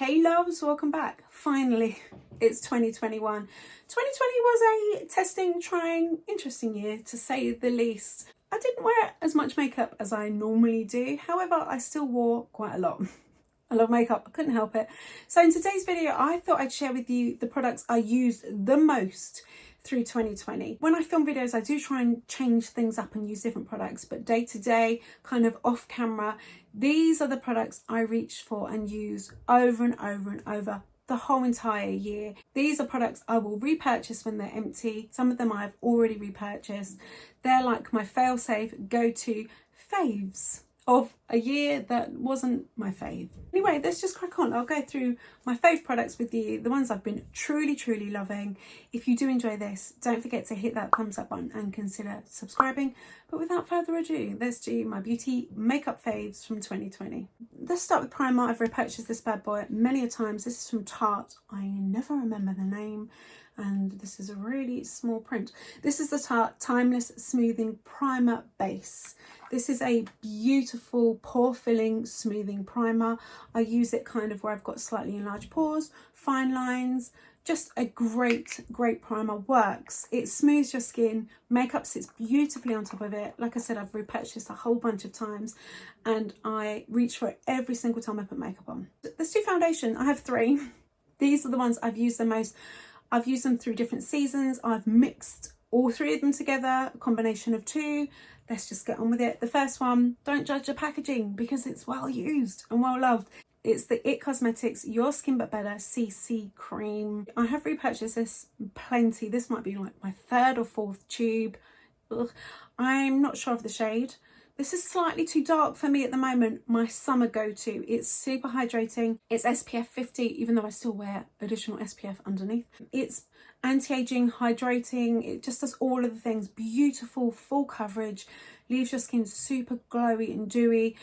Hey loves, welcome back. Finally, it's 2021. 2020 was a testing, trying, interesting year to say the least. I didn't wear as much makeup as I normally do. However, I still wore quite a lot. I love makeup, I couldn't help it. So in today's video, I thought I'd share with you the products I used the most through 2020. When I film videos, I do try and change things up and use different products, but day to day, kind of off camera, these are the products I reach for and use over and over and over the whole entire year. These are products I will repurchase when they're empty. Some of them I've already repurchased. They're like my fail-safe go-to faves of a year that wasn't my fave. Anyway, let's just crack on. I'll go through my fave products with you, the ones I've been truly loving. If you do enjoy this, don't forget to hit that thumbs up button and consider subscribing. But without further ado, let's do my beauty makeup faves from 2020. Let's start with primer. I've repurchased this bad boy many a times. This is from Tarte. I never remember the name. And this is a really small print. This is the Tarte Timeless Smoothing Primer Base. This is a beautiful pore filling smoothing primer. I use it kind of where I've got slightly enlarged pores, fine lines. Just a great primer. Works. It smooths your skin. Makeup sits beautifully on top of it. Like I said, I've repurchased a whole bunch of times and I reach for it every single time I put makeup on. Let's do foundation. I have 3. These are the ones I've used the most. I've used them through different seasons. I've mixed all 3 of them together, a combination of 2. Let's just get on with it. The first one, don't judge the packaging because it's well used and well loved. It's the IT Cosmetics Your Skin But Better CC Cream. I have repurchased this plenty. This might be like my 3rd or 4th tube. Ugh. I'm not sure of the shade. This is slightly too dark for me at the moment. My summer go-to. It's super hydrating. It's SPF 50, even though I still wear additional SPF underneath. It's anti-aging, hydrating. It just does all of the things. Beautiful, full coverage. Leaves your skin super glowy and dewy.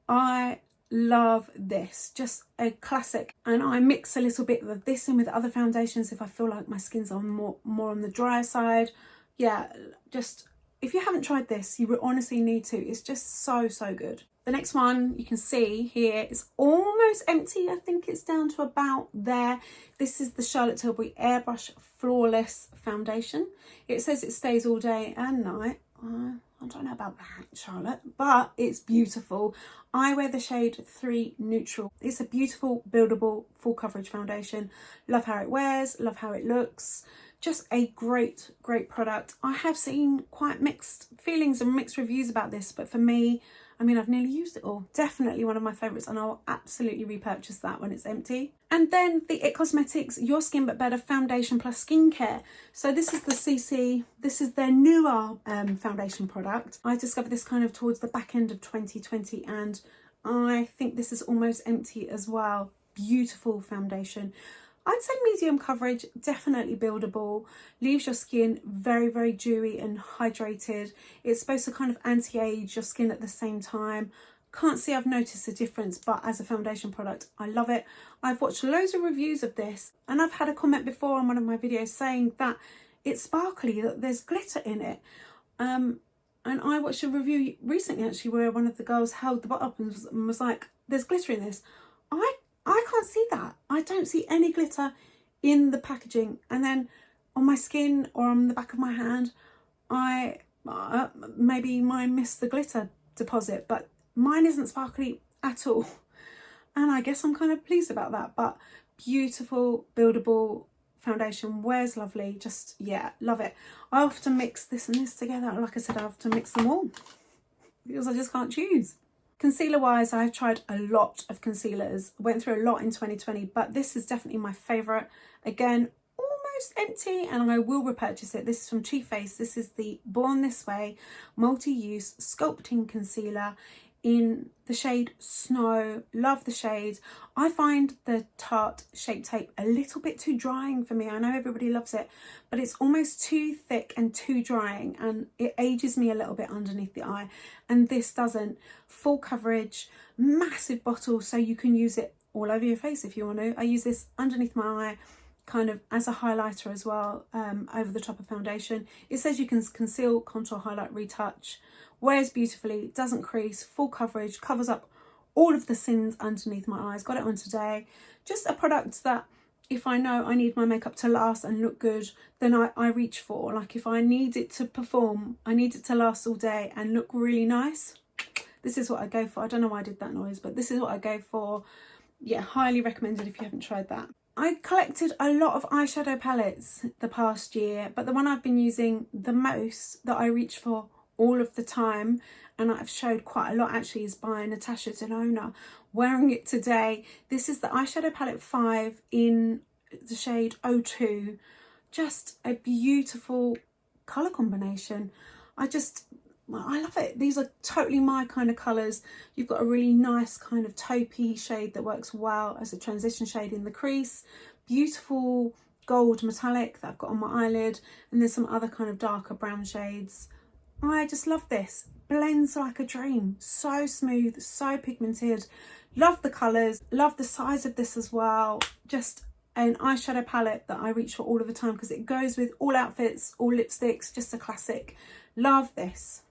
I love this. Just a classic. And I mix a little bit of this in with other foundations if I feel like my skin's on more on the drier side. Yeah, just... if you haven't tried this, you would honestly need to. It's just so good. The next one you can see here is almost empty. I think it's down to about there. This is the Charlotte Tilbury Airbrush Flawless Foundation. It says it stays all day and night. I don't know about that, Charlotte, but it's beautiful. I wear the shade 3 Neutral. It's a beautiful, buildable, full coverage foundation. Love how it wears, love how it looks. Just a great product. I have seen quite mixed feelings and mixed reviews about this, but for me, I mean, I've nearly used it all. Definitely one of my favourites, and I'll absolutely repurchase that when it's empty. And then the IT Cosmetics Your Skin But Better Foundation Plus Skincare. So this is the CC. This is their newer foundation product. I discovered this kind of towards the back end of 2020, and I think this is almost empty as well. Beautiful foundation. I'd say medium coverage, definitely buildable, leaves your skin very dewy and hydrated. It's supposed to kind of anti-age your skin at the same time. Can't say I've noticed a difference, but as a foundation product, I love it. I've watched loads of reviews of this, and I've had a comment before on one of my videos saying that it's sparkly, that there's glitter in it. And I watched a review recently actually where one of the girls held the bottle up and was like, there's glitter in this. I can't see that. I don't see any glitter in the packaging. And then on my skin or on the back of my hand, I maybe mine missed the glitter deposit, but mine isn't sparkly at all. And I guess I'm kind of pleased about that. But beautiful, buildable foundation, wears lovely. Just, yeah, love it. I often mix this and this together. Like I said, I have to mix them all because I just can't choose. Concealer wise, I've tried a lot of concealers, went through a lot in 2020, but this is definitely my favourite. Again, almost empty, and I will repurchase it. This is from Too Faced. This is the Born This Way multi-use sculpting concealer in the shade Snow. Love the shade. I find the Tarte Shape Tape a little bit too drying for me. I know everybody loves it, but it's almost too thick and too drying, and it ages me a little bit underneath the eye, and this doesn't. Full coverage, massive bottle, so you can use it all over your face if you want to. I use this underneath my eye, kind of as a highlighter as well, over the top of foundation. It says you can conceal, contour, highlight, retouch. Wears beautifully, doesn't crease, full coverage, covers up all of the sins underneath my eyes. Got it on today. Just a product that if I know I need my makeup to last and look good, then I reach for. Like if I need it to perform, I need it to last all day and look really nice, this is what I go for. I don't know why I did that noise, but this is what I go for. Yeah, highly recommended if you haven't tried that. I collected a lot of eyeshadow palettes the past year, but the one I've been using the most, that I reach for all of the time, and I've showed quite a lot actually, is by Natasha Denona. Wearing it today. This is the eyeshadow palette 5 in the shade 02. Just a beautiful colour combination. I love it. These are totally my kind of colours. You've got a really nice kind of taupey shade that works well as a transition shade in the crease. Beautiful gold metallic that I've got on my eyelid. And there's some other kind of darker brown shades. I just love this. Blends like a dream. So smooth, so pigmented. Love the colours. Love the size of this as well. Just an eyeshadow palette that I reach for all of the time because it goes with all outfits, all lipsticks. Just a classic. Love this.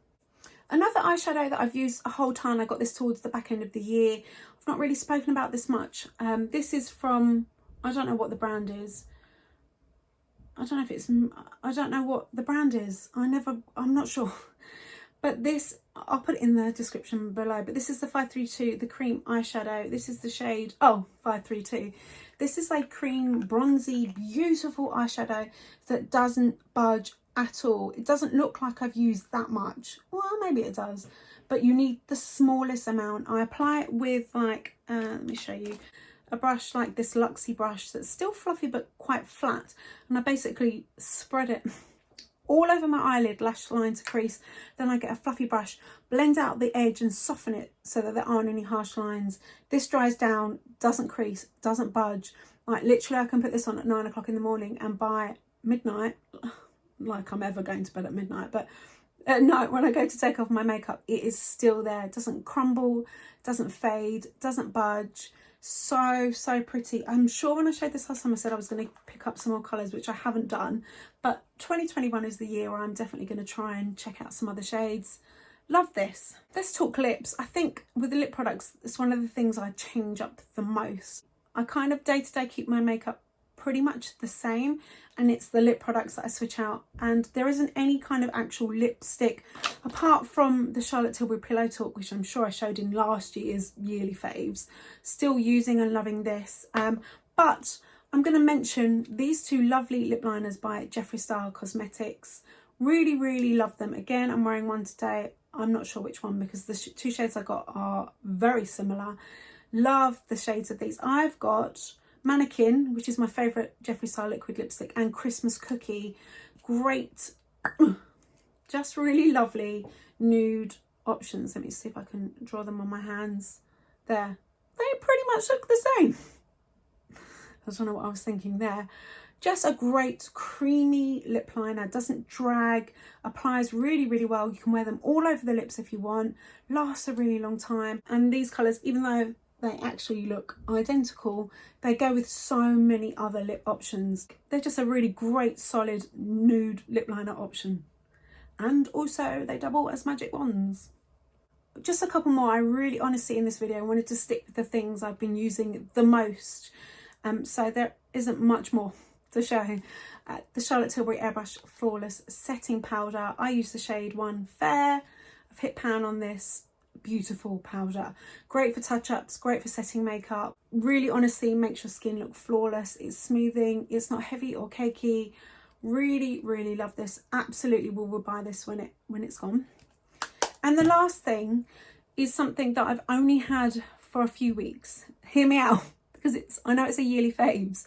Another eyeshadow that I've used a whole ton, I got this towards the back end of the year. I've not really spoken about this much. This is from, I don't know what the brand is. I don't know what the brand is. I'm not sure. But this, I'll put it in the description below. But this is the 532, the cream eyeshadow. This is the shade, 532. This is a cream, bronzy, beautiful eyeshadow that doesn't budge at all. It doesn't look like I've used that much. Well, maybe it does, but you need the smallest amount. I apply it with like, let me show you, a brush like this Luxie brush that's still fluffy but quite flat, and I basically spread it all over my eyelid, lash line to crease. Then I get a fluffy brush, blend out the edge and soften it so that there aren't any harsh lines. This dries down, doesn't crease, doesn't budge. Like literally I can put this on at 9 o'clock in the morning and by midnight, like I'm ever going to bed at midnight, but at night when I go to take off my makeup, it is still there. It doesn't crumble, doesn't fade, doesn't budge. So pretty. I'm sure when I showed this last time I said I was going to pick up some more colours, which I haven't done, but 2021 is the year where I'm definitely going to try and check out some other shades. Love this. Let's talk lips. I think with the lip products, it's one of the things I change up the most. I kind of day to day keep my makeup pretty much the same, and it's the lip products that I switch out, and there isn't any kind of actual lipstick apart from the Charlotte Tilbury Pillow Talk, which I'm sure I showed in last year's yearly faves. Still using and loving this, but I'm going to mention these two lovely lip liners by Jeffree Star Cosmetics. Really love them. Again, I'm wearing one today. I'm not sure which one because the two shades I got are very similar. Love the shades of these. I've got Mannequin, which is my favourite Jeffree Star liquid lipstick, and Christmas Cookie. Great, just really lovely nude options. Let me see if I can draw them on my hands. There, they pretty much look the same. I don't know what I was thinking there. Just a great creamy lip liner, doesn't drag, applies really well. You can wear them all over the lips if you want, lasts a really long time. And these colours, even though they actually look identical, they go with so many other lip options. They're just a really great solid nude lip liner option, and also they double as magic wands. Just a couple more. I really honestly in this video wanted to stick with the things I've been using the most, so there isn't much more to show. The Charlotte Tilbury Airbrush Flawless Setting Powder. I use the shade 1 Fair. I've hit pan on this. Beautiful powder, great for touch-ups, great for setting makeup. Really honestly makes your skin look flawless. It's smoothing, it's not heavy or cakey. Really love this. Absolutely will buy this when it's gone. And the last thing is something that I've only had for a few weeks. Hear me out, because I know it's a yearly faves,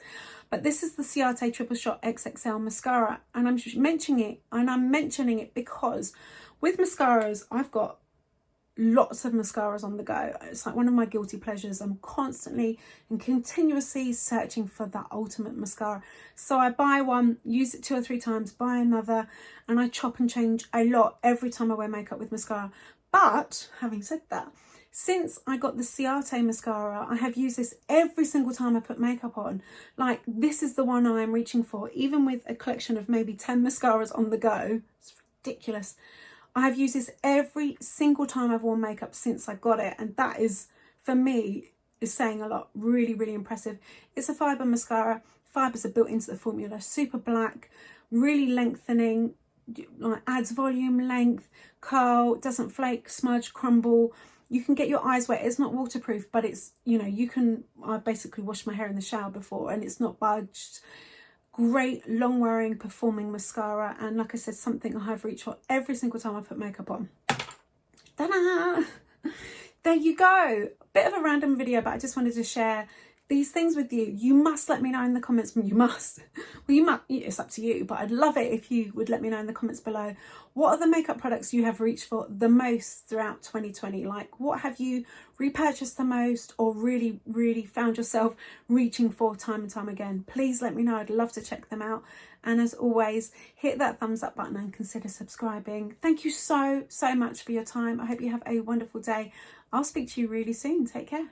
but this is the Ciaté Triple Shot XXL mascara, and I'm mentioning it because with mascaras, I've got lots of mascaras on the go. It's like one of my guilty pleasures. I'm constantly and continuously searching for that ultimate mascara. So I buy one, use it 2 or 3 times, buy another, and I chop and change a lot every time I wear makeup with mascara. But having said that, since I got the Ciaté mascara, I have used this every single time I put makeup on. Like, this is the one I'm reaching for, even with a collection of maybe 10 mascaras on the go. It's ridiculous. I have used this every single time I've worn makeup since I got it, and that is for me is saying a lot. Really, really impressive. It's a fibre mascara. Fibres are built into the formula. Super black, really lengthening, like adds volume, length, curl, doesn't flake, smudge, crumble. You can get your eyes wet. It's not waterproof, but it's, you know, you can, I basically washed my hair in the shower before and it's not budged. Great long wearing performing mascara, and like I said, something I have reached for every single time I put makeup on. Ta-da! There you go. Bit of a random video, but I just wanted to share these things with you. You must let me know in the comments. You must. Well, you might, it's up to you, but I'd love it if you would let me know in the comments below. What are the makeup products you have reached for the most throughout 2020? Like, what have you repurchased the most, or really, really found yourself reaching for time and time again? Please let me know. I'd love to check them out. And as always, hit that thumbs up button and consider subscribing. Thank you so, so much for your time. I hope you have a wonderful day. I'll speak to you really soon. Take care.